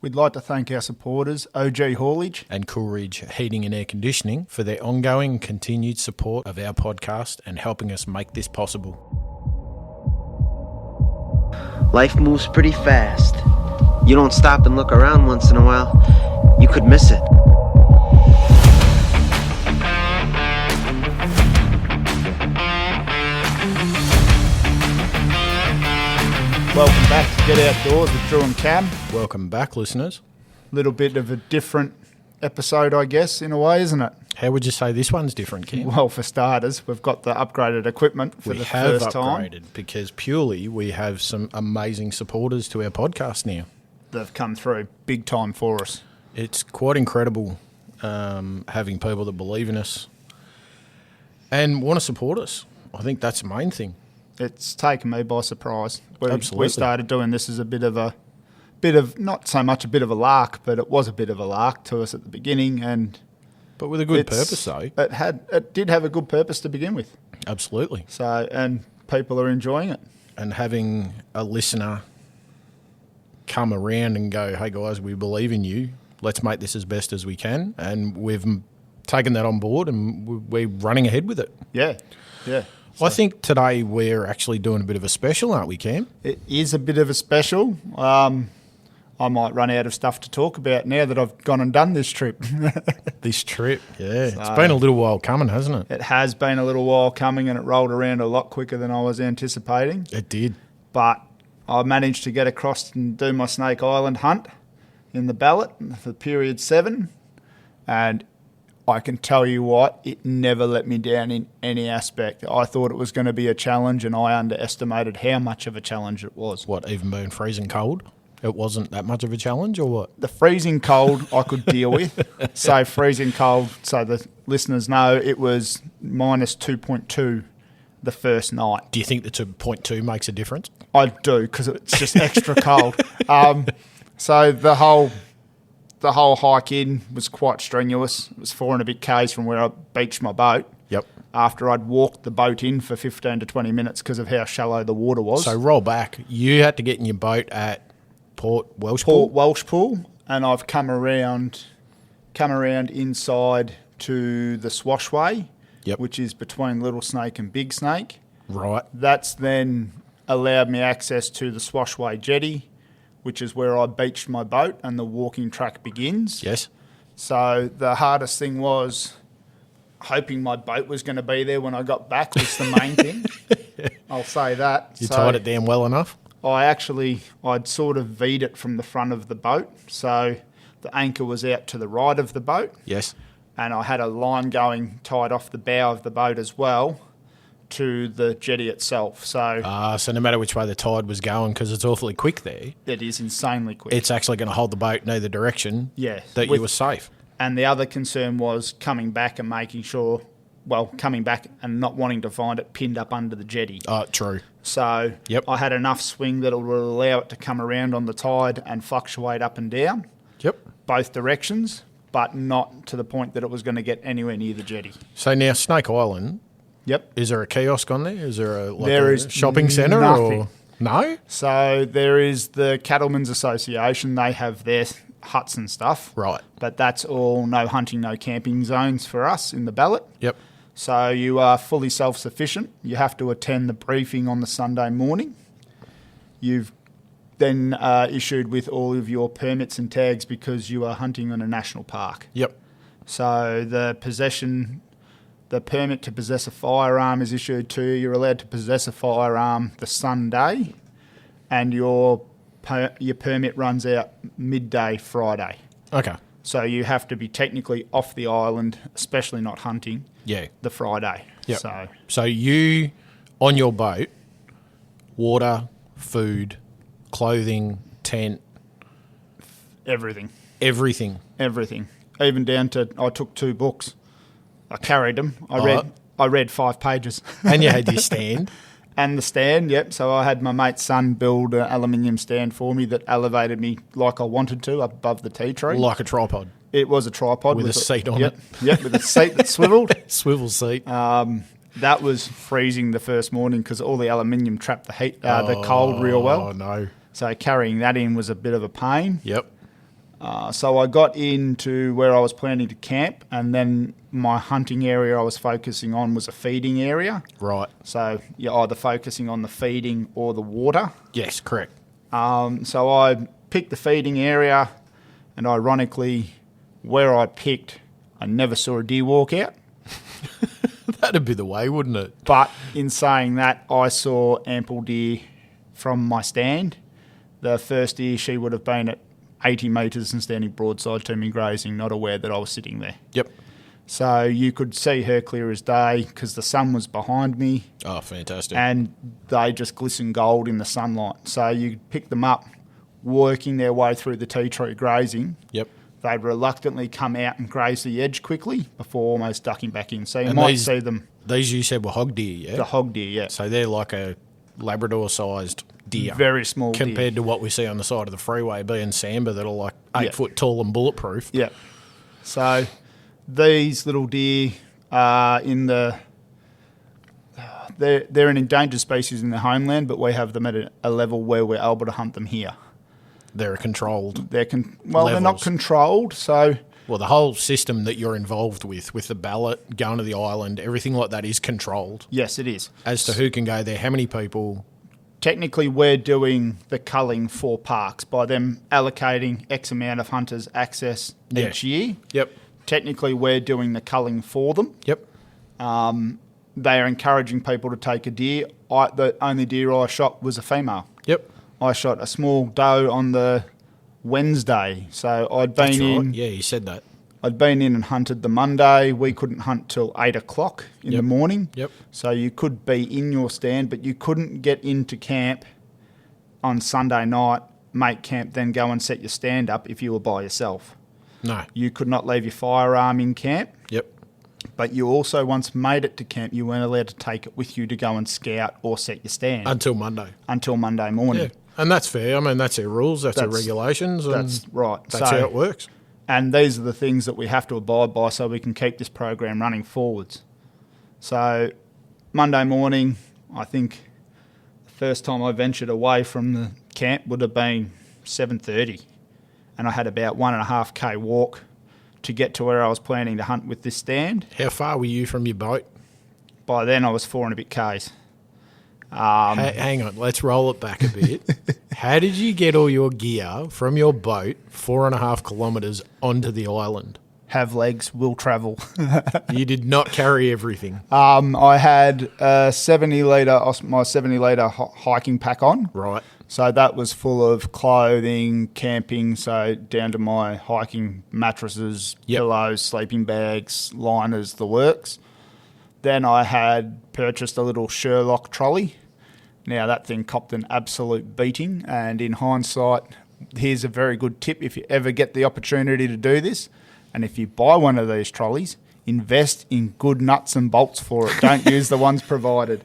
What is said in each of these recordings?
We'd like to thank our supporters, OG Haulage and Coolridge Heating and Air Conditioning for their ongoing and continued support of our podcast and helping us make this possible. Life moves pretty fast. You don't stop and look around once in a while, you could miss it. Welcome back to Get Outdoors with Drew and Cam. Welcome back, listeners. Little bit of a different episode, I guess, in a way, isn't it? How would you say this one's different, Cam? Well, for starters, we've got the upgraded equipment for the first time. We have upgraded because purely we have some amazing supporters to our podcast now. They've come through big time for us. It's quite incredible having people that believe in us and want to support us. I think that's the main thing. It's taken me by surprise. Absolutely. We started doing this as a bit of not so much a bit of a lark, but it was a bit of a lark to us at the beginning, but with a good purpose, though. It did have a good purpose to begin with. Absolutely. So, and people are enjoying it. And having a listener come around and go, "Hey guys, we believe in you. Let's make this as best as we can," and we've taken that on board and we're running ahead with it. Yeah. So. I think today we're actually doing a bit of a special, aren't we, Cam? It is a bit of a special. I might run out of stuff to talk about now that I've gone and done this trip. This trip, yeah. So, it's been a little while coming, hasn't it? It has been a little while coming, and it rolled around a lot quicker than I was anticipating. It did. But I managed to get across and do my Snake Island hunt in the ballot for period 7, and I can tell you what, it never let me down in any aspect. I thought it was going to be a challenge, and I underestimated how much of a challenge it was. What, even being freezing cold? It wasn't that much of a challenge, or what? The freezing cold I could deal with. So freezing cold, so the listeners know, it was minus 2.2 the first night. Do you think the 2.2 makes a difference? I do, because it's just extra cold. So the whole hike in was quite strenuous. It was 4 and a bit Ks from where I beached my boat. Yep. After I'd walked the boat in for 15 to 20 minutes because of how shallow the water was. So roll back. You had to get in your boat at Port Welshpool, and I've come around inside to the Swashway, which is between Little Snake and Big Snake. Right. That's then allowed me access to the Swashway jetty, which is where I beached my boat and the walking track begins. Yes. So the hardest thing was hoping my boat was going to be there when I got back was the main thing. I'll say that. You tied it down well enough? I'd sort of V'd it from the front of the boat. So the anchor was out to the right of the boat. Yes. And I had a line going tied off the bow of the boat as well to the jetty itself. So no matter which way the tide was going, because it's awfully quick there. It is insanely quick. It's actually going to hold the boat in either direction. Yeah. That you were safe. And the other concern was coming back and not wanting to find it pinned up under the jetty. Oh, true. So I had enough swing that would allow it to come around on the tide and fluctuate up and down. Yep. Both directions, but not to the point that it was going to get anywhere near the jetty. So now Snake Island. Yep. Is there a kiosk on there? Is there a shopping centre? Nothing. Or no? So there is the Cattlemen's Association. They have their huts and stuff. Right. But that's all no hunting, no camping zones for us in the ballot. Yep. So you are fully self-sufficient. You have to attend the briefing on the Sunday morning. You've then issued with all of your permits and tags because you are hunting on a national park. Yep. So the permit to possess a firearm is issued to you. You're allowed to possess a firearm the Sunday, and your permit runs out midday Friday. Okay. So you have to be technically off the island, especially not hunting, the Friday. Yep. So you, on your boat, water, food, clothing, tent. Everything. Everything. Even down to, I took 2 books. I carried them. I read 5 pages. And you had your stand. And the stand, yep. So I had my mate's son build an aluminium stand for me that elevated me like I wanted to up above the tea tree. Like a tripod. It was a tripod. With a seat on it. Yep, with a seat that swiveled. Swivel seat. That was freezing the first morning because all the aluminium trapped the heat, the cold real well. Oh, no. So carrying that in was a bit of a pain. Yep. So I got into where I was planning to camp, and then my hunting area I was focusing on was a feeding area. Right. So you're either focusing on the feeding or the water. Yes, correct. So I picked the feeding area, and ironically, where I picked, I never saw a deer walk out. That'd be the way, wouldn't it? But in saying that, I saw ample deer from my stand. The first deer, she would have been at 80 metres and standing broadside to me grazing, not aware that I was sitting there. Yep. So you could see her clear as day because the sun was behind me. Oh, fantastic. And they just glisten gold in the sunlight. So you pick them up, working their way through the tea tree grazing. Yep. They'd reluctantly come out and graze the edge quickly before almost ducking back in. So you And might these- see them, These you said were hog deer, yeah? the hog deer, yeah. So they're like a Labrador-sized deer. Very small deer. compared to what we see on the side of the freeway, being sambar that are like 8 Yeah. foot tall and bulletproof. Yeah. So these little deer are in the... They're an endangered species in their homeland, but we have them at a level where we're able to hunt them here. They're controlled. They're not Levels. controlled, so... Well, the whole system that you're involved with the ballot, going to the island, everything like that is controlled. Yes, it is. As to who can go there, how many people. Technically, we're doing the culling for parks by them allocating X amount of hunters access each year. Yep. Technically, we're doing the culling for them. Yep. They are encouraging people to take a deer. The only deer I shot was a female. Yep. I shot a small doe on the Wednesday. So I'd been That's right. in. Yeah, you said that. I'd been in and hunted the Monday. We couldn't hunt till 8 o'clock in the morning. Yep. So you could be in your stand, but you couldn't get into camp on Sunday night, make camp, then go and set your stand up if you were by yourself. No. You could not leave your firearm in camp, Yep. but you also, once made it to camp, you weren't allowed to take it with you to go and scout or set your stand Until Monday. until Monday morning. Yeah. And that's fair. I mean, that's their rules, that's their regulations. And That's right. That's how it works. And these are the things that we have to abide by so we can keep this program running forwards. So Monday morning, I think the first time I ventured away from the camp would have been 7:30, and I had about 1.5K walk to get to where I was planning to hunt with this stand. How far were you from your boat? By then I was 4 and a bit Ks. Hang on, let's roll it back a bit. How did you get all your gear from your boat 4.5 kilometres onto the island? Have legs, will travel. You did not carry everything. I had a 70 litre, my 70 litre hiking pack on. Right. So that was full of clothing, camping, so down to my hiking mattresses, pillows, sleeping bags, liners, the works. Then I had purchased a little Sherlock trolley. Now that thing copped an absolute beating, and in hindsight, here's a very good tip if you ever get the opportunity to do this. And if you buy one of these trolleys, invest in good nuts and bolts for it. Don't use the ones provided.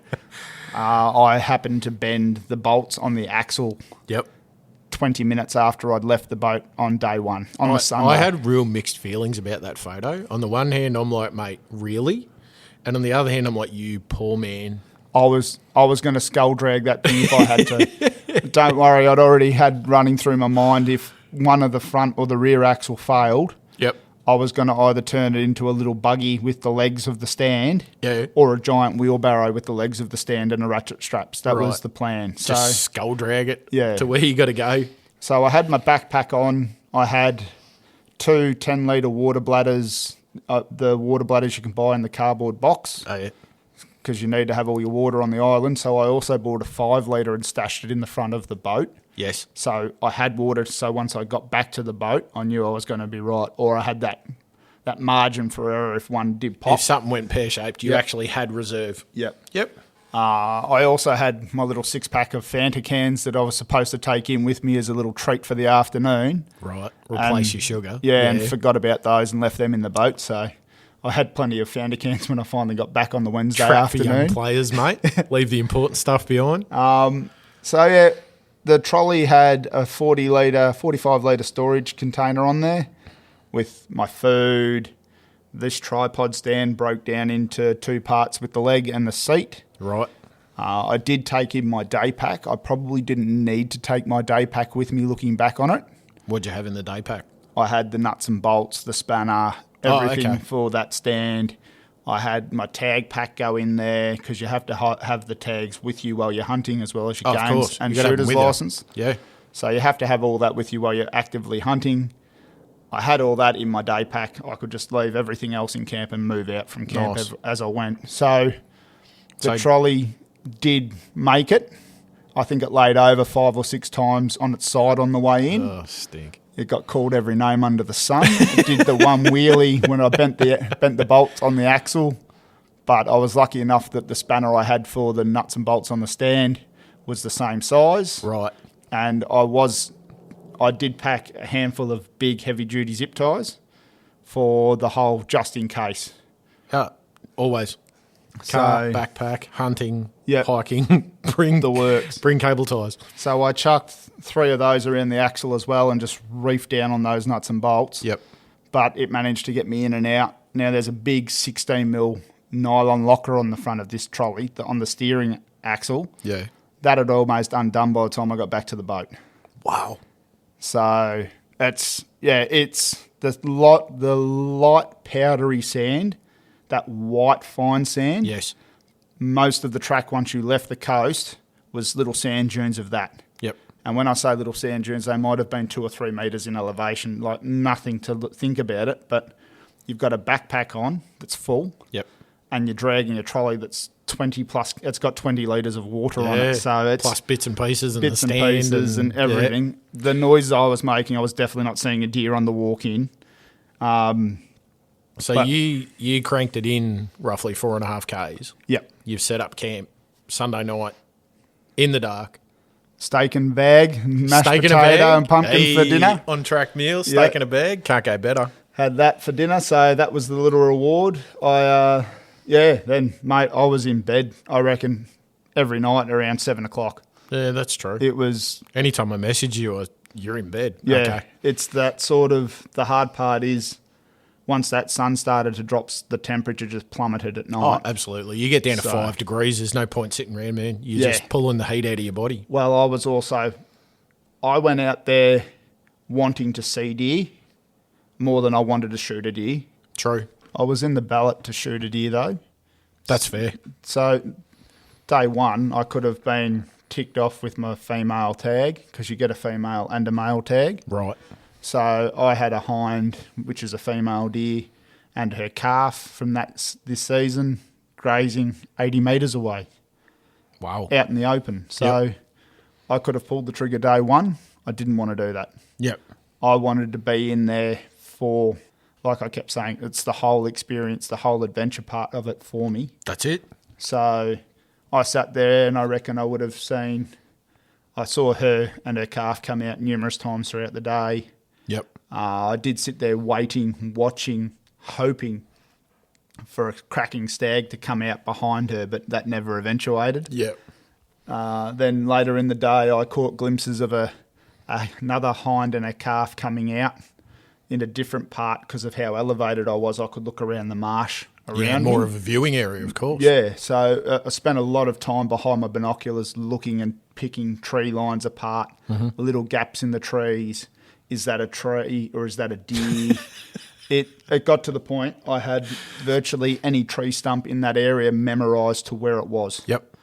I happened to bend the bolts on the axle 20 minutes after I'd left the boat on day one, on the Sunday. I had real mixed feelings about that photo. On the one hand, I'm like, mate, really? And on the other hand, I'm like, you poor man. I was going to skull drag that thing if I had to. Don't worry, I'd already had running through my mind if one of the front or the rear axle failed. Yep. I was going to either turn it into a little buggy with the legs of the stand, Yeah. or a giant wheelbarrow with the legs of the stand and a ratchet straps. That was Right. the plan. Just skull drag it Yeah. to where you got to go. So I had my backpack on. I had 2 10-litre water bladders, the water bladders you can buy in the cardboard box, Oh, yeah. because you need to have all your water on the island. So I also bought a 5-litre and stashed it in the front of the boat. Yes. So I had water, so once I got back to the boat, I knew I was going to be right. Or I had that margin for error if one did pop. If something went pear-shaped, you Yep. actually had reserve. Yep. Yep. I also had my little 6-pack of Fanta cans that I was supposed to take in with me as a little treat for the afternoon. Right. Replace And- your sugar. Yeah, and forgot about those and left them in the boat. So I had plenty of Fanta cans when I finally got back on the Wednesday Trap for young afternoon. players, mate. Leave the important stuff behind. So yeah, the trolley had a 45-litre storage container on there with my food. This tripod stand broke down into 2 parts with the leg and the seat. Right. I did take in my day pack. I probably didn't need to take my day pack with me looking back on it. What'd you have in the day pack? I had the nuts and bolts, the spanner, everything for that stand. I had my tag pack go in there because you have to have the tags with you while you're hunting as well as your games and shooter's license. Yeah. So you have to have all that with you while you're actively hunting. I had all that in my day pack. I could just leave everything else in camp and move out from camp as I went. So the trolley did make it. I think it laid over 5 or 6 times on its side on the way in. Oh, stink. It got called every name under the sun. It did the one wheelie when I bent the bolts on the axle. But I was lucky enough that the spanner I had for the nuts and bolts on the stand was the same size. Right. And I did pack a handful of big heavy-duty zip ties for the whole just in case. Always. Car, backpack, hunting, hiking, bring the works. Bring cable ties. So I chucked 3 of those around the axle as well and just reefed down on those nuts and bolts. Yep. But it managed to get me in and out. Now there's a big 16mm nylon locker on the front of this trolley, on the steering axle. Yeah. That had almost undone by the time I got back to the boat. Wow. So it's the light powdery sand, that white fine sand. Yes. Most of the track once you left the coast was little sand dunes of that. Yep. And when I say little sand dunes, they might have been 2 or 3 metres in elevation, like nothing to think about it. But you've got a backpack on that's full. Yep. And you're dragging a trolley that's 20 plus. It's got 20 litres of water on it, so it's plus bits and pieces and bits the stand and pieces and everything. Yeah. The noises I was making, I was definitely not seeing a deer on the walk in. So you cranked it in roughly 4.5 k's. Yep. You've set up camp Sunday night in the dark. Steak and bag, mashed potato and pumpkin for dinner. On track meal, steak in a bag. Can't go better. Had that for dinner, so that was the little reward. Then, mate, I was in bed, I reckon, every night around 7 o'clock. Yeah, that's true. It was... Anytime I message you, you're in bed. Yeah, okay. It's that sort of... The hard part is once that sun started to drop, the temperature just plummeted at night. Oh, absolutely. You get down to 5 degrees, there's no point sitting around, man. You're just pulling the heat out of your body. Well, I went out there wanting to see deer more than I wanted to shoot a deer. True. I was in the ballot to shoot a deer, though. That's fair. So, day one, I could have been ticked off with my female tag because you get a female and a male tag. Right. So, I had a hind, which is a female deer, and her calf from this season grazing 80 metres away. Wow. Out in the open. So, I could have pulled the trigger day one. I didn't want to do that. Yep. I wanted to be in there for... Like I kept saying, it's the whole experience, the whole adventure part of it for me. That's it. So I sat there and I reckon I would have I saw her and her calf come out numerous times throughout the day. Yep. I did sit there waiting, watching, hoping for a cracking stag to come out behind her, but that never eventuated. Yep. Then later in the day, I caught glimpses of another hind and a calf coming out in a different part because of how elevated I was. I could look around the marsh around more me. of a viewing area, of course. Yeah, so I spent a lot of time behind my binoculars looking and picking tree lines apart, little gaps in the trees. Is that a tree or is that a deer? It got to the point I had virtually any tree stump in that area memorised to where it was. Yep.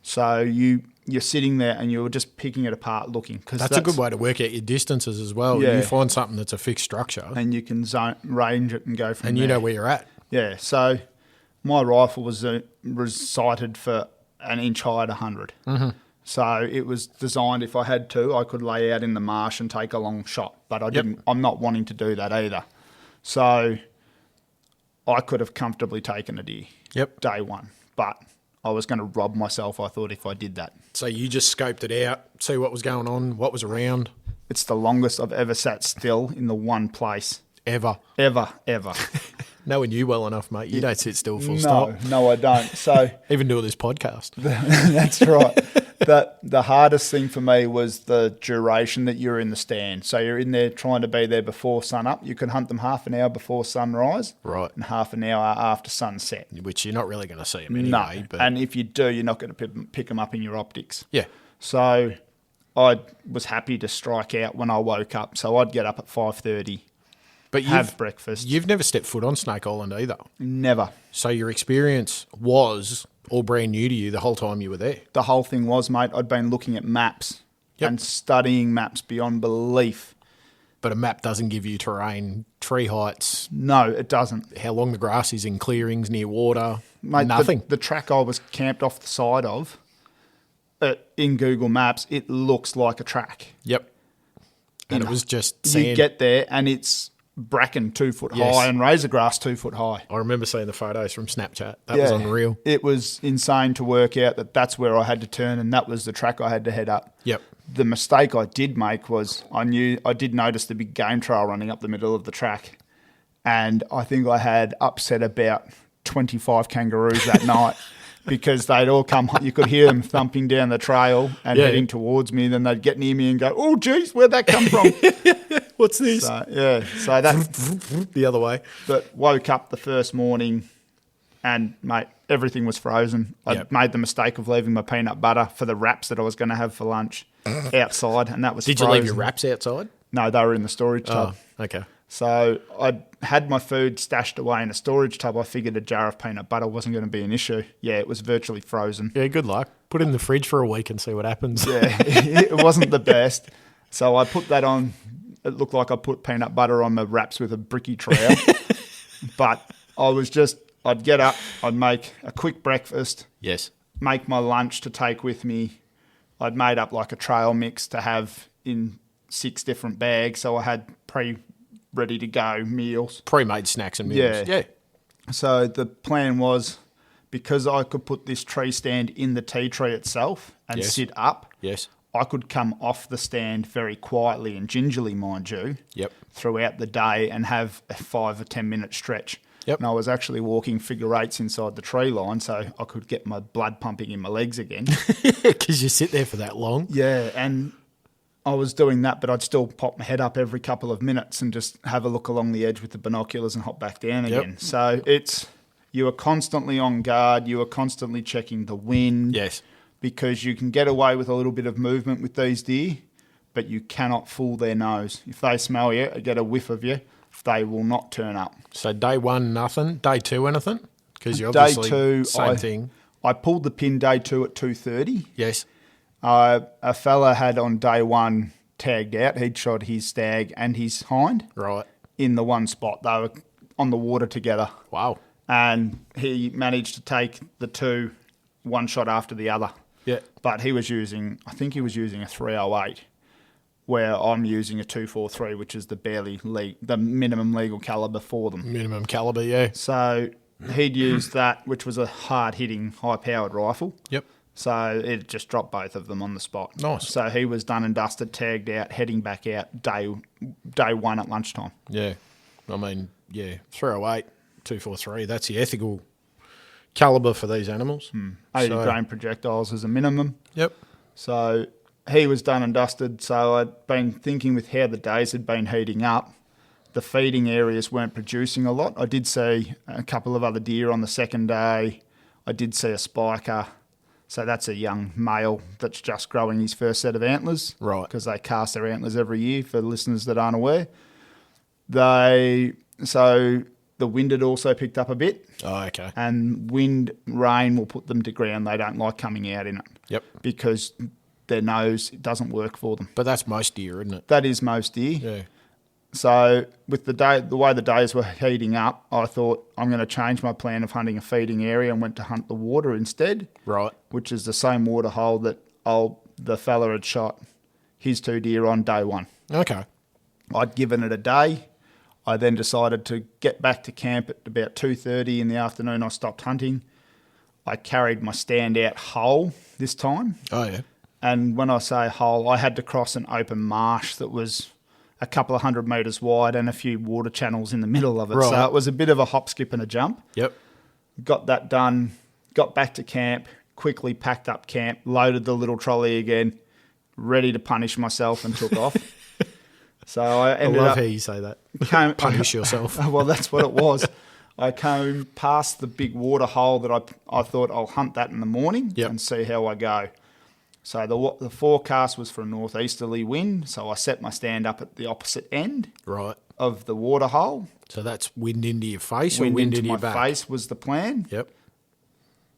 So you're sitting there and you're just picking it apart looking. That's a good way to work out your distances as well. Yeah. You find something that's a fixed structure. And you can range it and go from there. And you know where you're at. Yeah, so my rifle was sighted for an inch high at 100. Mm-hmm. So it was designed, if I had to, I could lay out in the marsh and take a long shot. But I didn't. I'm not wanting to do that either. So I could have comfortably taken a deer day one. But I was going to rob myself, I thought, if I did that. So you just scoped it out, see what was going on, what was around? It's the longest I've ever sat still in the one place. Ever. Knowing you well enough, mate, you don't sit still full stop. No, I don't. So even doing this podcast. That's right. The hardest thing for me was the duration that you're in the stand. So you're in there trying to be there before sun up. You can hunt them half an hour before sunrise. Right. And half an hour after sunset. Which you're not really going to see them anyway. No. But... And if you do, you're not going to pick them up in your optics. Yeah. So I was happy to strike out when I woke up. So I'd get up at 5:30 But have breakfast. You've never stepped foot on Snake Island either. Never. So your experience was all brand new to you the whole time you were there. The whole thing was, mate, I'd been looking at maps and studying maps beyond belief. But a map doesn't give you terrain, tree heights. No, it doesn't. How long the grass is in clearings near water. Mate, nothing. The track I was camped off the side of, in Google Maps, it looks like a track. Yep. And it was just sand. You get there and it's bracken 2 foot Yes. high and razor grass 2 foot high. I remember seeing the photos from Snapchat. That was unreal. It was insane to work out that that's where I had to turn and that was the track I had to head up. Yep. The mistake I did make was I did notice the big game trail running up the middle of the track, and I think I had upset about 25 kangaroos that night because they'd all come. You could hear them thumping down the trail and heading towards me. Then they'd get near me and go, "Oh, geez, where'd that come from?" What's this? So that The other way. But woke up the first morning, and mate, everything was frozen. I made the mistake of leaving my peanut butter for the wraps that I was going to have for lunch outside, and that was Did frozen. you leave your wraps outside? No, they were in the storage tub. Oh, okay. So I had my food stashed away in a storage tub. I figured a jar of peanut butter wasn't going to be an issue. Yeah, it was virtually frozen. Yeah, good luck. Put it in the fridge for a week and see what happens. Yeah, it wasn't the best. So I put that on. It looked like I put peanut butter on my wraps with a bricky trowel. But I'd get up, I'd make a quick breakfast. Yes. Make my lunch to take with me. I'd made up like a trail mix to have in 6 different bags. So I had ready to go meals. Pre-made snacks and meals. Yeah. So the plan was, because I could put this tree stand in the tea tree itself and sit up, Yes. I could come off the stand very quietly and gingerly, mind you, throughout the day and have a 5 or 10 minute stretch. Yep. And I was actually walking figure eights inside the tree line so I could get my blood pumping in my legs again. Because you sit there for that long. Yeah, and I was doing that, but I'd still pop my head up every couple of minutes and just have a look along the edge with the binoculars and hop back down again. So you are constantly on guard. You are constantly checking the wind. Yes. Because you can get away with a little bit of movement with these deer, but you cannot fool their nose. If they smell you or get a whiff of you, they will not turn up. So day 1, nothing. Day 2, anything? Because you're Day obviously 2, same thing. I pulled the pin day 2 at 2:30. Yes. A fella had on day 1 tagged out. He'd shot his stag and his hind Right. in the one spot. They were on the water together. Wow. And he managed to take the 2 one shot after the other. Yeah. But I think he was using a 308, where I'm using a 243, which is the minimum legal caliber for them. Minimum caliber, yeah. So he'd used that, which was a hard-hitting, high-powered rifle. Yep. So it just dropped both of them on the spot. Nice. So he was done and dusted, tagged out, heading back out day 1 at lunchtime. Yeah. I mean, 308, 243, that's the ethical caliber for these animals. 80 grain projectiles as a minimum. Yep. So he was done and dusted. So I'd been thinking with how the days had been heating up, the feeding areas weren't producing a lot. I did see a couple of other deer on the second day. I did see a spiker. So that's a young male that's just growing his first set of antlers. Right. Because they cast their antlers every year, for listeners that aren't aware. So the wind had also picked up a bit. Oh, okay. And rain will put them to ground. They don't like coming out in it. Yep. Because their nose doesn't work for them. But that's most deer, isn't it? That is most deer. Yeah. So with the way the days were heating up, I thought I'm going to change my plan of hunting a feeding area and went to hunt the water instead. Right. Which is the same water hole that the fella had shot his 2 deer on day 1. Okay. I'd given it a day. I then decided to get back to camp at about 2:30 in the afternoon. I stopped hunting. I carried my stand out whole this time. Oh, yeah. And when I say whole, I had to cross an open marsh that was a couple of 100 metres wide and a few water channels in the middle of it. Right. So it was a bit of a hop, skip and a jump. Yep. Got that done, got back to camp, quickly packed up camp, loaded the little trolley again, ready to punish myself, and took off. So I ended love up... how you say that. Punish yourself. Well, that's what it was. I came past the big water hole that I thought I'll hunt that in the morning and see how I go. So the forecast was for a northeasterly wind, so I set my stand up at the opposite end Right. of the water hole. So that's wind into your face or Wind wind into into my your back? face was the plan. Yep.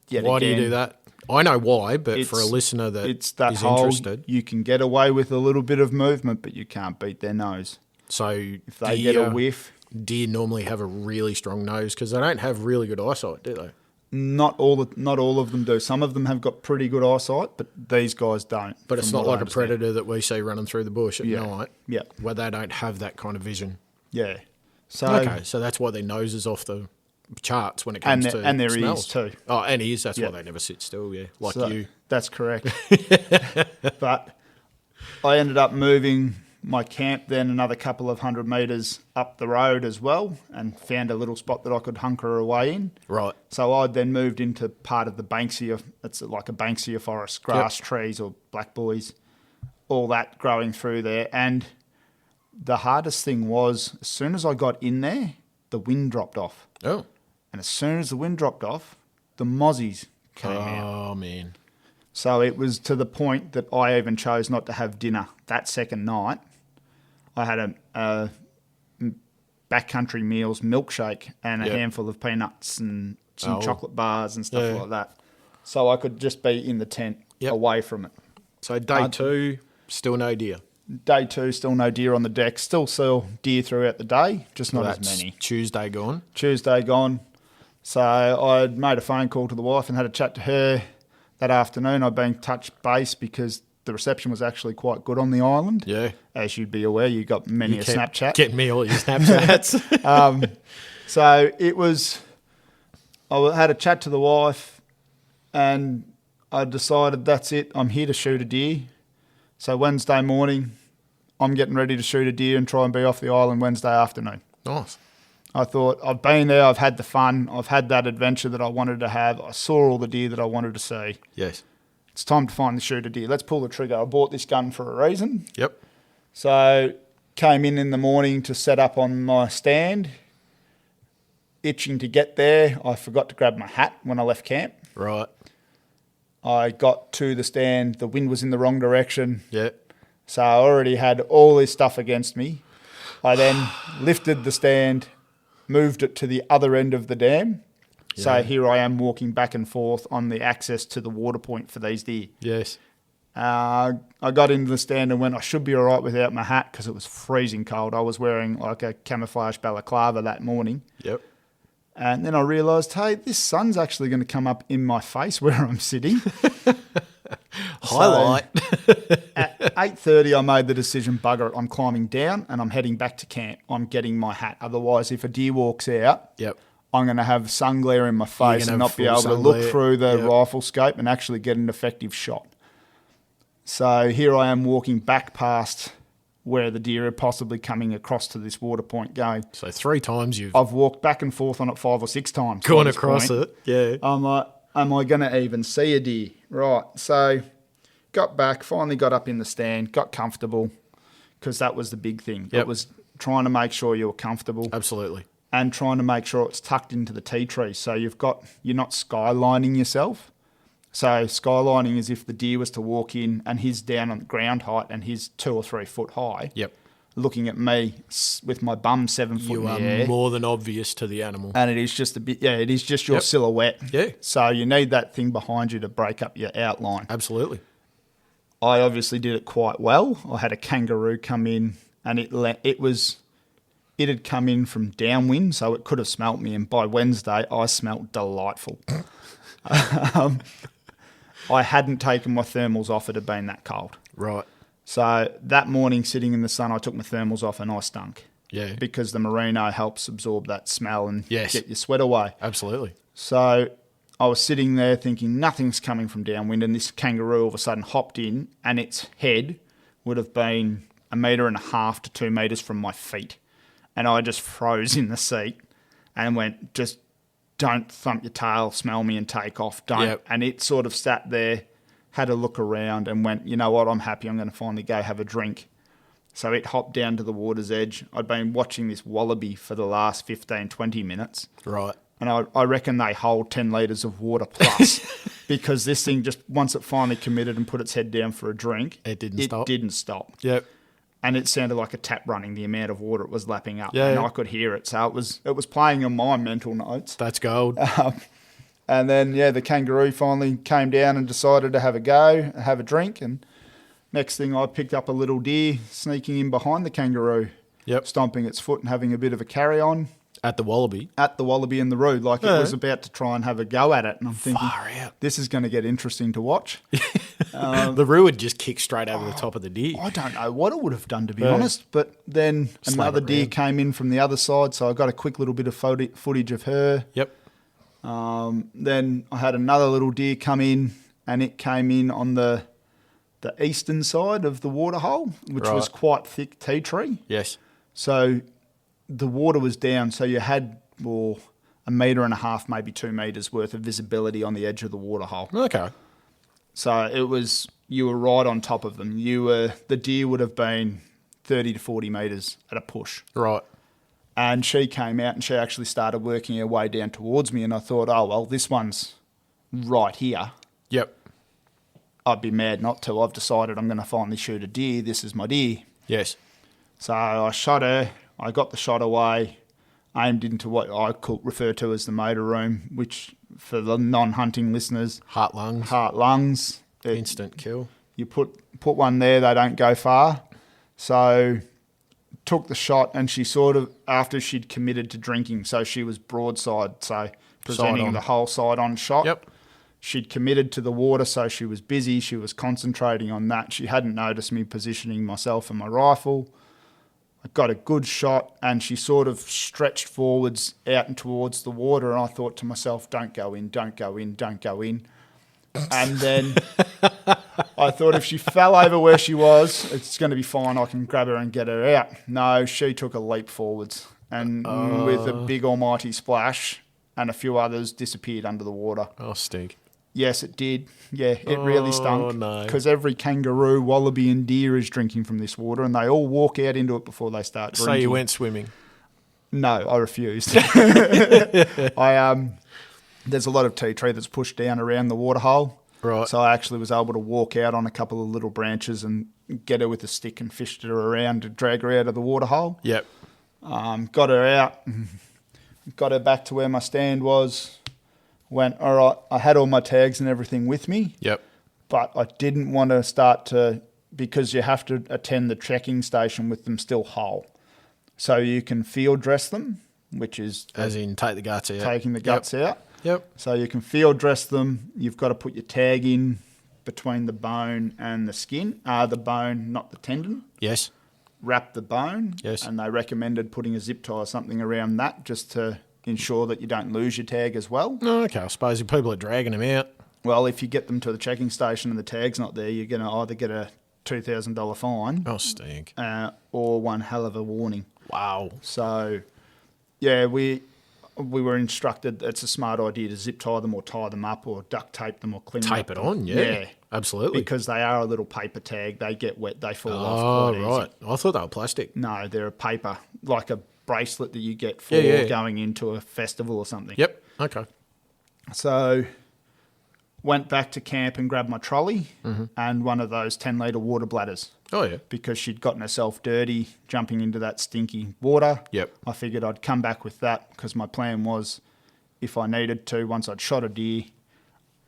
Yet Why do you again, do that? I know why, but for a it's- listener that it's that is whole, interested. you can get away with a little bit of movement, but you can't beat their nose. So If they get a whiff, deer normally have a really strong nose because they don't have really good eyesight, do they? not all of them do. Some of them have got pretty good eyesight, but these guys don't. But it's from not what I like a understand. predator that we see running through the bush at Yeah. night, Yeah. where they don't have that kind of vision. Yeah. So Okay, so that's why their nose is off the charts when it comes to and their smells. ears too. Oh, and ears. That's Yeah. why they never sit still. Yeah, like So you. That's correct. But I ended up moving my camp then another couple of 100 metres up the road as well, and found a little spot that I could hunker away in. Right. So I'd then moved into part of the Banksia. It's like a Banksia forest, grass, trees or black boys, all that growing through there. And the hardest thing was, as soon as I got in there, the wind dropped off. Oh. And as soon as the wind dropped off, the mozzies came out. Oh man. So it was to the point that I even chose not to have dinner that second night. I had a backcountry meals milkshake and a Yep. handful of peanuts and some Oh. chocolate bars and stuff Yeah. like that. So I could just be in the tent Yep. away from it. So day 2, still no deer. Day 2, still no deer on the deck. Still saw deer throughout the day, just not as That's many. Tuesday gone. Tuesday gone. So I'd made a phone call to the wife and had a chat to her that afternoon. I'd been touched base because the reception was actually quite good on the island. Yeah. As you'd be aware, you got many You a kept Snapchat. Getting me all your Snapchats. So it was, I had a chat to the wife and I decided that's it. I'm here to shoot a deer. So Wednesday morning, I'm getting ready to shoot a deer and try and be off the island Wednesday afternoon. Nice. I thought, I've been there, I've had the fun, I've had that adventure that I wanted to have, I saw all the deer that I wanted to see. Yes. It's time to find the shoot a deer. Let's pull the trigger. I bought this gun for a reason. Yep. So came in the morning to set up on my stand, itching to get there. I forgot to grab my hat when I left camp. Right. I got to the stand, the wind was in the wrong direction, Yeah. so I already had all this stuff against me. I then lifted the stand, moved it to the other end of the dam. Yeah. So here I am walking back and forth on the access to the water point for these deer. Yes. I got into the stand and went, I should be all right without my hat because it was freezing cold. I was wearing like a camouflage balaclava that morning. Yep. And then I realised, hey, this sun's actually going to come up in my face where I'm sitting. Highlight. At 8:30, I made the decision, bugger it, I'm climbing down and I'm heading back to camp. I'm getting my hat. Otherwise, if a deer walks out, Yep. I'm going to have sun glare in my face gonna and have not be full able to sun look glare. through the Yep. rifle scope and actually get an effective shot. So here I am walking back past where the deer are possibly coming across to this water point going. So 3 times you've I've walked back and forth on it 5 or 6 times. gone by this across point. it. Yeah. I'm like, am I going to even see a deer? Right. So got back, finally got up in the stand, got comfortable because that was the big thing. Yep. It was trying to make sure you were comfortable Absolutely. and trying to make sure it's tucked into the tea tree. So you're not skylining yourself. So skylining is if the deer was to walk in and he's down on the ground height and he's 2 or 3 foot high. Yep. Looking at me with my bum 7 foot You in are the air. more than obvious to the animal. And it is just a bit, it is just your Yep. silhouette. Yeah. So you need that thing behind you to break up your outline. Absolutely. I obviously did it quite well. I had a kangaroo come in and it had come in from downwind, so it could have smelt me. And by Wednesday, I smelt delightful. I hadn't taken my thermals off. It had been that cold. Right. So that morning, sitting in the sun, I took my thermals off and I stunk. Yeah. Because the merino helps absorb that smell and Yes. get your sweat away. Absolutely. So I was sitting there thinking nothing's coming from downwind, and this kangaroo all of a sudden hopped in and its head would have been 1.5 metres to 2 metres from my feet. And I just froze in the seat and went, just don't thump your tail, smell me and take off. Don't. Yep. And it sort of sat there, had a look around and went, you know what, I'm happy. I'm going to finally go have a drink. So it hopped down to the water's edge. I'd been watching this wallaby for the last 15, 20 minutes. Right. And I reckon they hold 10 litres of water plus because this thing just, once it finally committed and put its head down for a drink, It didn't stop. Yep. And it sounded like a tap running, the amount of water it was lapping up. Yeah. And I could hear it. So it was playing on my mental notes. That's gold. And then, the kangaroo finally came down and decided to have a go, have a drink. And next thing I picked up a little deer sneaking in behind the kangaroo, stomping its foot and having a bit of a carry on. At the wallaby? At the wallaby in the road, like it was about to try and have a go at it. And I'm thinking, Far out. this is going to get interesting to watch. The roo would just kick straight over the top of the deer. I don't know what it would have done, to be honest. But then Slap another it deer round. came in from the other side, so I got a quick little bit of footage of her. Yep. Then I had another little deer come in, and it came in on the eastern side of the waterhole, which was quite thick tea tree. Yes. So the water was down, so you had a metre and a half, maybe 2 metres worth of visibility on the edge of the waterhole. Okay. So you were right on top of them. The deer would have been 30 to 40 metres at a push. Right. And she came out and she actually started working her way down towards me, and I thought, oh, well, this one's right here. Yep. I'd be mad not to. I've decided I'm going to finally shoot a deer. This is my deer. Yes. So I shot her. I got the shot away, aimed into what I could refer to as the motor room, which for the non-hunting listeners, Heart, lungs. Instant kill. You put one there, they don't go far. So took the shot, and she sort of, after she'd committed to drinking, so she was broadside, so presenting the whole side-on shot. Yep. She'd committed to the water, so she was busy. She was concentrating on that. She hadn't noticed me positioning myself and my rifle. I got a good shot, and she sort of stretched forwards out and towards the water, and I thought to myself, don't go in, don't go in, don't go in. And then I thought if she fell over where she was, it's going to be fine. I can grab her and get her out. No, she took a leap forwards, and with a big almighty splash, and a few others disappeared under the water. Oh, stink. Yes, it did. Yeah, it really stunk. Oh, no. Because every kangaroo, wallaby and deer is drinking from this water, and they all walk out into it before they start drinking. So you went swimming? No, I refused. There's a lot of tea tree that's pushed down around the waterhole. Right. So I actually was able to walk out on a couple of little branches and get her with a stick and fished her around to drag her out of the waterhole. Yep. Got her out, got her back to where my stand was. Went, all right, I had all my tags and everything with me. Yep. But I didn't want to start to, because you have to attend the checking station with them still whole. So you can field dress them, which is... As in take the guts out. Taking the guts out. Yep. So you can field dress them. You've got to put your tag in between the bone and the skin. The bone, not the tendon. Yes. Wrap the bone. Yes. And they recommended putting a zip tie or something around that just to ensure that you don't lose your tag as well. Oh, okay, I suppose if people are dragging them out. Well, if you get them to the checking station and the tag's not there, you're going to either get a $2,000 fine. Oh, stink. Or one hell of a warning. Wow. So, yeah, we were instructed it's a smart idea to zip tie them or tie them up or duct tape them or clean them Tape up. it on, yeah. Absolutely. Because they are a little paper tag. They get wet, they fall off Oh, quite right. easy. I thought they were plastic. No, they're a paper, like a bracelet that you get for going into a festival or something. Yep. Okay. So went back to camp and grabbed my trolley and one of those 10-litre water bladders. Oh, yeah. Because she'd gotten herself dirty jumping into that stinky water. Yep. I figured I'd come back with that because my plan was if I needed to, once I'd shot a deer,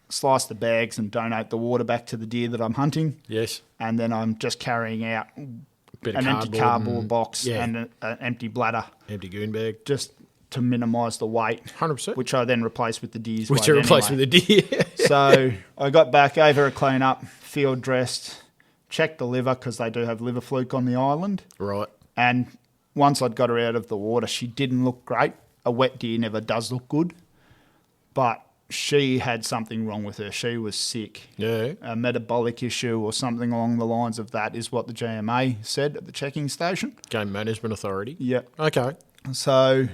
slice the bags and donate the water back to the deer that I'm hunting. Yes. And then I'm just carrying out Bit an of empty cardboard box yeah. and an empty bladder Empty goon bag. just to minimise the weight. 100%. Which I then replaced with the deer's Which weight are replaced anyway. with the deer. So I got back, gave her a clean up, field dressed, checked the liver because they do have liver fluke on the island. Right. And once I'd got her out of the water, she didn't look great. A wet deer never does look good. But she had something wrong with her. She was sick. Yeah. A metabolic issue or something along the lines of that is what the GMA said at the checking station. Game Management Authority. Yep. Okay. So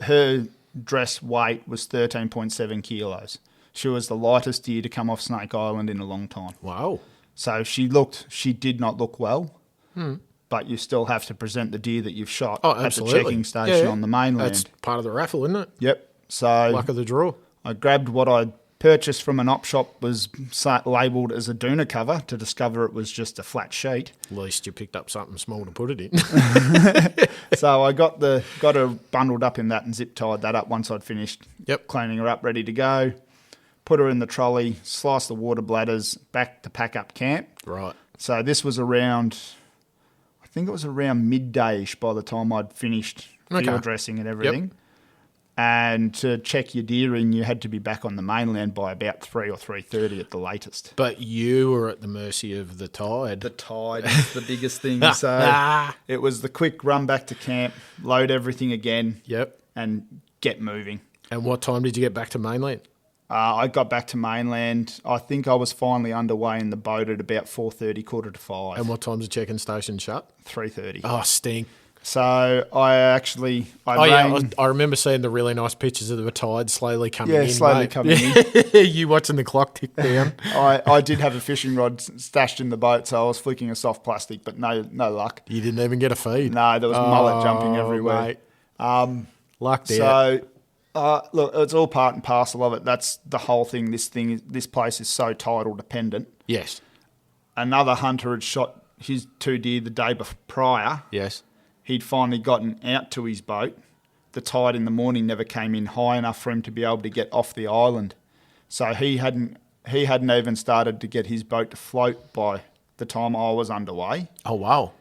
her dress weight was 13.7 kilos. She was the lightest deer to come off Snake Island in a long time. Wow. So she did not look well, but you still have to present the deer that you've shot at the absolutely. checking station on the mainland. That's part of the raffle, isn't it? Yep. So Luck of the draw. I grabbed what I purchased from an op shop, was labelled as a doona cover, to discover it was just a flat sheet. At least you picked up something small to put it in. So I got her bundled up in that and zip tied that up once I'd finished cleaning her up, ready to go. Put her in the trolley, sliced the water bladders, back to pack up camp. Right. So this was around, I think it was around midday-ish by the time I'd finished field dressing and everything. Yep. And to check your deer in, you had to be back on the mainland by about 3 or 3:30 at the latest. But you were at the mercy of the tide. The tide is the biggest thing. So it was the quick run back to camp, load everything again, and get moving. And what time did you get back to mainland? I got back to mainland. I think I was finally underway in the boat at about 4:30, 4:45. And what time's the check-in station shut? 3:30. Oh, stink. So I remember seeing the really nice pictures of the tide slowly coming in. Yeah, slowly mate. coming in. You watching the clock tick down. I did have a fishing rod stashed in the boat, so I was flicking a soft plastic, but no luck. You didn't even get a feed. No, there was mullet jumping everywhere. Mate. Lucked out. So, look, it's all part and parcel of it. That's the whole thing. This place is so tidal dependent. Yes. Another hunter had shot his 2 deer the day prior. Yes. He'd finally gotten out to his boat. The tide in the morning never came in high enough for him to be able to get off the island. So he hadn't even started to get his boat to float by the time I was underway. Oh, wow.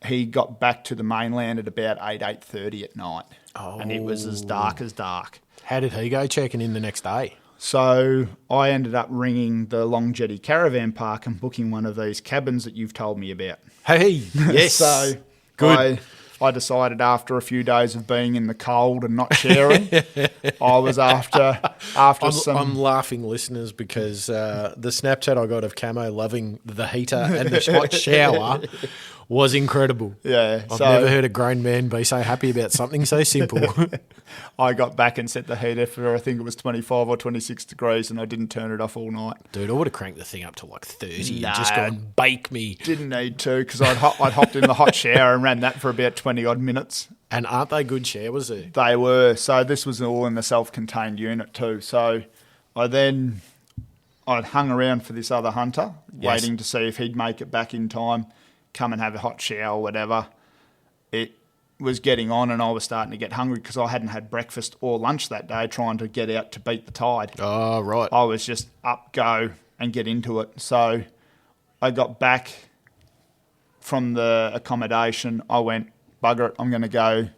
He got back to the mainland at about 8:30 at night. Oh. And it was as dark as dark. How did he go checking in the next day? So I ended up ringing the Long Jetty Caravan Park and booking one of these cabins that you've told me about. Hey, yes. So good. I decided after a few days of being in the cold and not sharing, I was after some... I'm laughing, listeners, because the Snapchat I got of Camo loving the heater and the hot shower was incredible. Yeah. I've never heard a grown man be so happy about something so simple. I got back and set the heater for, I think it was 25 or 26 degrees, and I didn't turn it off all night. Dude, I would have cranked the thing up to like 30 and just gone bake me. Didn't need to, because I'd hopped in the hot shower and ran that for about 20-odd minutes. And aren't they good showers there? They were. So this was all in the self-contained unit too. So I'd hung around for this other hunter, waiting to see if he'd make it back in time, come and have a hot shower or whatever. It was getting on and I was starting to get hungry because I hadn't had breakfast or lunch that day, trying to get out to beat the tide. Oh, right. I was just up, go and get into it. So I got back from the accommodation. I went, bugger it, I'm going to go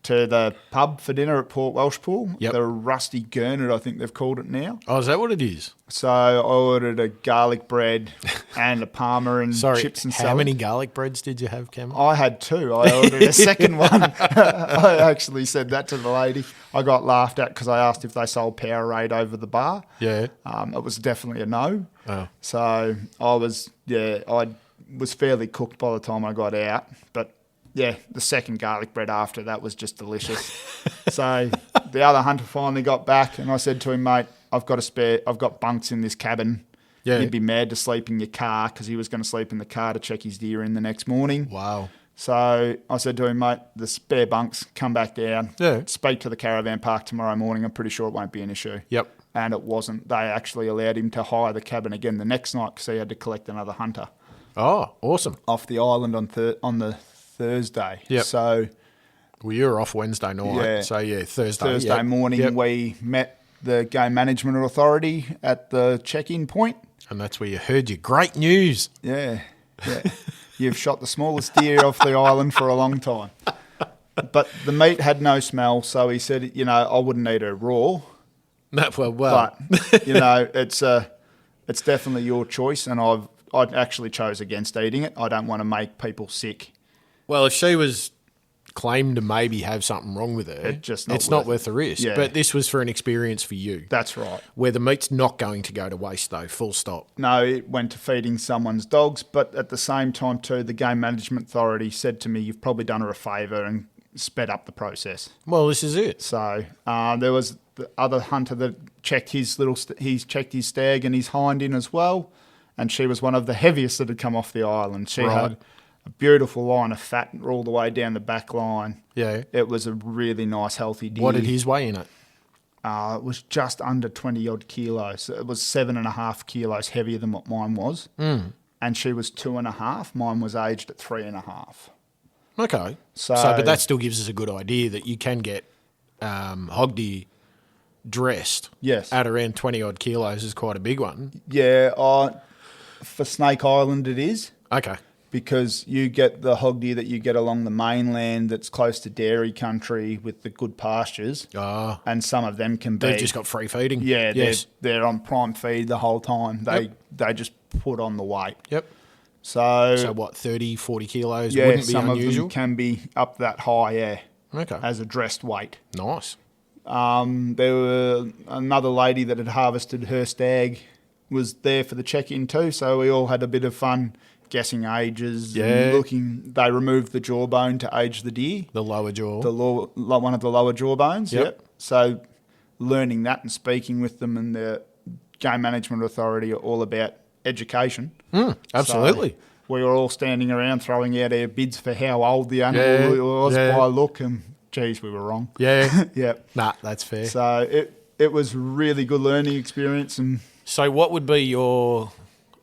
to the pub for dinner at Port Welshpool. Yep. The Rusty Gurnet, I think they've called it now. Oh, is that what it is? So I ordered a garlic bread and a parma and chips and salad. How many garlic breads did you have, Cam? I had 2. I ordered a second one. I actually said that to the lady. I got laughed at because I asked if they sold Powerade over the bar. Yeah. It was definitely a no. Oh. So I was fairly cooked by the time I got out. But yeah, the second garlic bread after that was just delicious. So the other hunter finally got back and I said to him, mate, I've got bunks in this cabin. Yeah. You'd be mad to sleep in your car, because he was going to sleep in the car to check his deer in the next morning. Wow. So I said to him, mate, the spare bunks, come back down. Yeah. Speak to the caravan park tomorrow morning. I'm pretty sure it won't be an issue. Yep. And it wasn't. They actually allowed him to hire the cabin again the next night because he had to collect another hunter. Oh, awesome. Off the island on the Thursday. Yep. So well, you were off Wednesday night. Yeah. So, yeah, Thursday. Thursday morning we met the Game Management Authority at the check-in point. And that's where you heard your great news. Yeah. You've shot the smallest deer off the island for a long time. But the meat had no smell, so he said, I wouldn't eat it raw. No, well. But, it's definitely your choice, and I actually chose against eating it. I don't want to make people sick. Well, if she was claimed to maybe have something wrong with her, it's not worth the risk. Yeah. But this was for an experience for you. That's right. Where the meat's not going to go to waste, though, full stop. No, it went to feeding someone's dogs, but at the same time, too, the Game Management Authority said to me, you've probably done her a favour and sped up the process. Well, this is it. So there was the other hunter that checked he's checked his stag and his hind in as well, and she was one of the heaviest that had come off the island. She had a beautiful line of fat all the way down the back line. Yeah. It was a really nice, healthy deer. What did his weigh in it? It was just under 20 odd kilos. It was 7.5 kilos heavier than what mine was. And she was 2.5. Mine was aged at 3.5. Okay. So, But that still gives us a good idea that you can get hog deer dressed. Yes. At around 20 odd kilos is quite a big one. Yeah, for Snake Island it is. Okay. Because you get the hog deer that you get along the mainland that's close to dairy country with the good pastures. Ah. And some of them can be... They've just got free feeding. Yeah, yes. they're on prime feed the whole time. They just put on the weight. Yep. So what, 30, 40 kilos yeah, wouldn't be some unusual? of them can be up that high, yeah. Okay. As a dressed weight. Nice. There were another lady that had harvested her stag was there for the check-in too, so we all had a bit of fun guessing ages and looking. They removed the jawbone to age the deer. The lower jaw. One of the lower jawbones, Yep. So learning that and speaking with them and the Game Management Authority are all about education. Absolutely. So we were all standing around throwing out our bids for how old the animal was by look, and geez, we were wrong. Yeah. Yeah. Nah, that's fair. So it was really good learning experience. And So what would be your...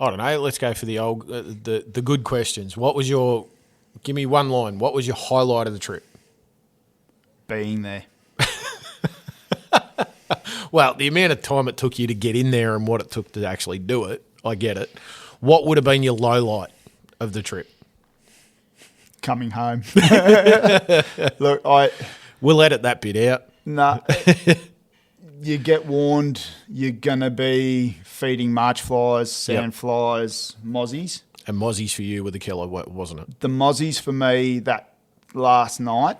I don't know. Let's go for the old, the good questions. What was your? Give me one line. What was your highlight of the trip? being there. Well, the amount of time it took you to get in there and what it took to actually do it, I get it. What would have been your low light of the trip? Coming home. Look, We'll edit that bit out. Nah. You get warned you're going to be feeding march flies, sand flies, mozzies. And mozzies for you were the killer, wasn't it? The mozzies for me that last night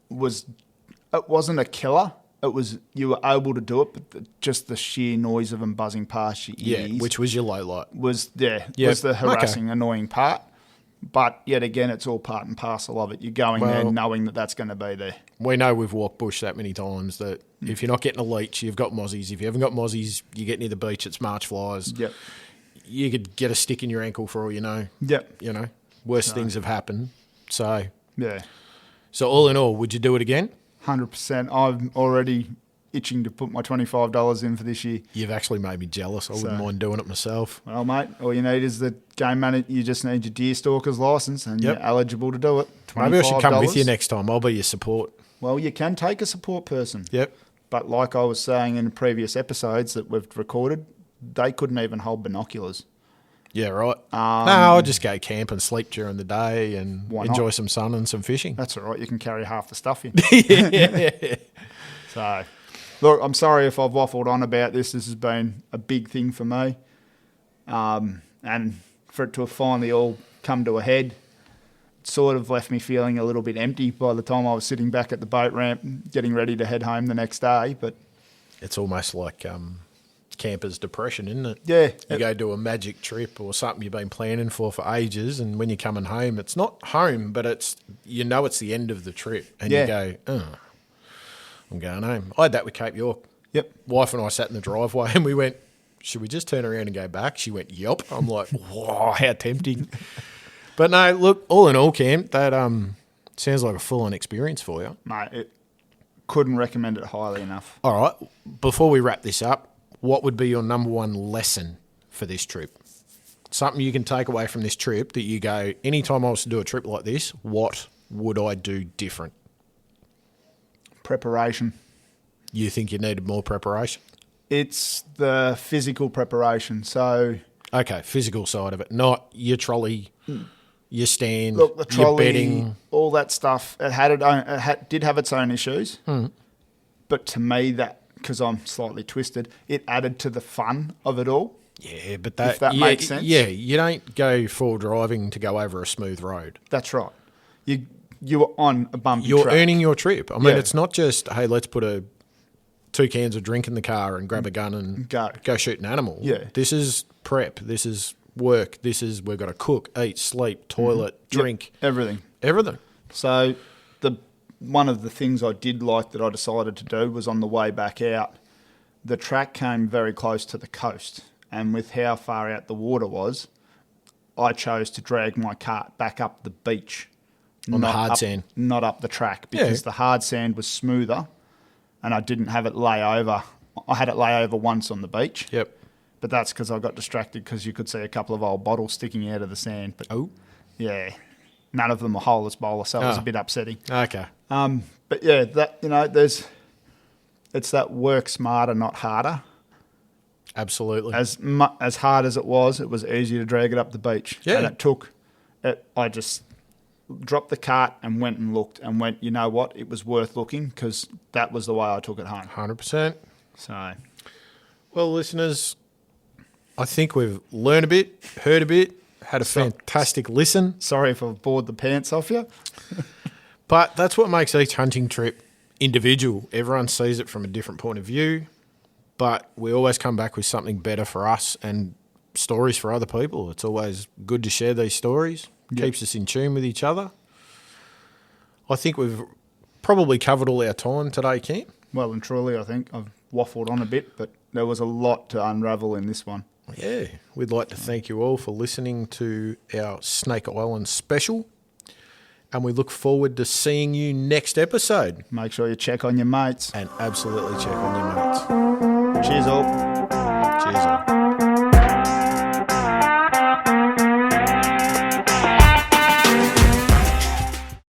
it wasn't a killer. It was, you were able to do it, but just the sheer noise of them buzzing past your ears. Yeah, which was your low light. Was the harassing, annoying part. But yet again, it's all part and parcel of it. You're going there knowing that that's going to be there. We know we've walked bush that many times that if you're not getting a leech, you've got mozzies. If you haven't got mozzies, you get near the beach, it's march flies. Yep. You could get a stick in your ankle for all you know. Yep. You know, worse things have happened. So all in all, would you do it again? 100%. I'm already itching to put my $25 in for this year. You've actually made me jealous. I wouldn't mind doing it myself. Well, mate, all you need is the game manager. You just need your deer stalker's license and you're eligible to do it. Maybe I should come with you next time. I'll be your support. Well, you can take a support person. Yep. But like I was saying in previous episodes that we've recorded, they couldn't even hold binoculars. Yeah, right. No, I'll just go camp and sleep during the day and enjoy some sun and some fishing. That's all right. You can carry half the stuff in. Yeah. So, look, I'm sorry if I've waffled on about this. This has been a big thing for me. And for it to have finally all come to a head, it sort of left me feeling a little bit empty by the time I was sitting back at the boat ramp getting ready to head home the next day. But it's almost like camper's depression, isn't it? Yeah. You go do a magic trip or something you've been planning for ages, and when you're coming home, it's not home, but it's it's the end of the trip, and you go, I'm going home. I had that with Cape York. Yep. Wife and I sat in the driveway and we went, should we just turn around and go back? She went, yup. I'm like, wow, how tempting. But no, look, all in all, Cam, that sounds like a full-on experience for you. Mate, couldn't recommend it highly enough. All right, before we wrap this up, what would be your number one lesson for this trip? Something you can take away from this trip that you go, anytime I was to do a trip like this, what would I do different? Preparation. You think you needed more preparation? It's the physical preparation. So, okay, physical side of it, not your trolley, your stand, look, the trolley, your bedding, all that stuff. It did have its own issues, but to me, because I'm slightly twisted, it added to the fun of it all. Yeah, but if that makes sense. Yeah, you don't go for driving to go over a smooth road. That's right. You were on a bumpy You're track. earning your trip. I mean, it's not just, hey, let's put 2 cans of drink in the car and grab a gun and go shoot an animal. Yeah. This is prep. This is work. We've got to cook, eat, sleep, toilet, drink. Everything. So one of the things I did like that I decided to do was on the way back out, the track came very close to the coast. And with how far out the water was, I chose to drag my cart back up the beach. On the hard sand. Not up the track, because the hard sand was smoother and I didn't have it lay over. I had it lay over once on the beach. Yep. But that's because I got distracted because you could see a couple of old bottles sticking out of the sand. But yeah, none of them were holeless bowler, so it was a bit upsetting. Okay. But yeah, that it's that work smarter, not harder. Absolutely. As hard as it was easier to drag it up the beach. Yeah. And it took. I just dropped the cart and went and looked and went. You know what? It was worth looking because that was the way I took it home. 100%. So, well, listeners, I think we've learned a bit, heard a bit, had a fantastic listen. Sorry if I've bored the pants off you. But that's what makes each hunting trip individual. Everyone sees it from a different point of view, but we always come back with something better for us and stories for other people. It's always good to share these stories. Yep. Keeps us in tune with each other. I think we've probably covered all our time today, Ken. Well and truly, I think I've waffled on a bit, but there was a lot to unravel in this one. Yeah, we'd like to thank you all for listening to our Snake Island special, and we look forward to seeing you next episode. Make sure you check on your mates. And absolutely check on your mates. Cheers all. Cheers all.